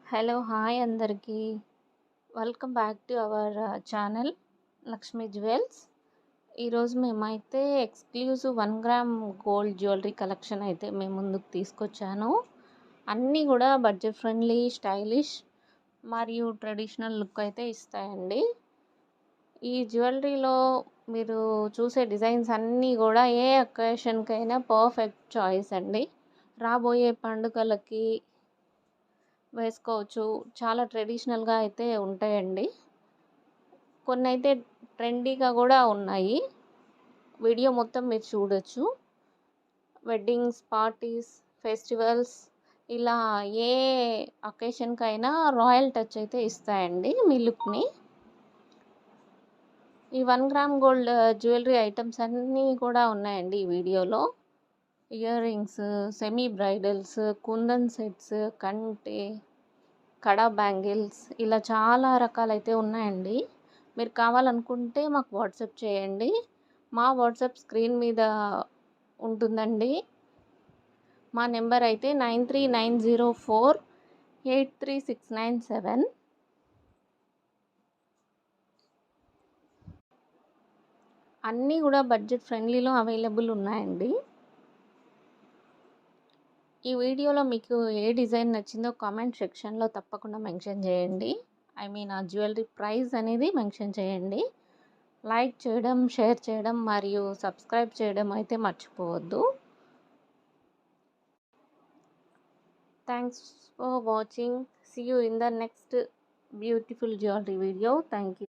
Hello hi అందరికీ welcome back to our channel Lakshmi jewels. ఈరోజు మేమైతే exclusive 1 gram gold jewellery collection అయితే మేము ముందుకు తీసుకొచ్చాను. అన్నీ కూడా బడ్జెట్ ఫ్రెండ్లీ, స్టైలిష్ మరియు ట్రెడిషనల్ లుక్ అయితే ఇస్తాయండి. ఈ జ్యువెలరీలో మీరు చూసే డిజైన్స్ అన్నీ కూడా ఏ అకేషన్కైనా పర్ఫెక్ట్ చాయిస్ అండి. రాబోయే పండుగలకి వేసుకోవచ్చు. చాలా ట్రెడిషనల్‌గా అయితే ఉంటాయండి. కొన్నైతే ట్రెండీగా గూడా ఉన్నాయి. వీడియో మొత్తం మీరు చూడొచ్చు. వెడ్డింగ్స్, పార్టీస్, ఫెస్టివల్స్ ఇలా ఏ అకేషన్‌కైనా రాయల్ టచ్ అయితే ఇస్తాయండి మీ లుక్‌ని. ఈ 1 గ్రామ్ గోల్డ్ జ్యువెలరీ ఐటెమ్స్ అన్నీ కూడా ఉన్నాయండి ఈ వీడియోలో. Ear rings, semi bridals, kundan sets, కంటే, కడా బ్యాంగిల్స్ ఇలా చాలా రకాలైతే ఉన్నాయండి. మీరు కావాలనుకుంటే మాకు వాట్సాప్ చేయండి. మా వాట్సాప్ స్క్రీన్ మీద ఉంటుందండి. మా నెంబర్ అయితే 9390483697. అన్నీ కూడా బడ్జెట్ ఫ్రెండ్లీలో అవైలబుల్ ఉన్నాయండి. ఈ వీడియోలో మీకు ఏ డిజైన్ నచ్చిందో కామెంట్ సెక్షన్లో తప్పకుండా మెన్షన్ చేయండి. ఆ జ్యువెలరీ ప్రైస్ అనేది మెన్షన్ చేయండి. లైక్ చేయడం, షేర్ చేయడం మరియు సబ్స్క్రైబ్ చేయడం అయితే మర్చిపోవద్దు. Thanks for watching. See you in the next beautiful jewellery video. Thank you.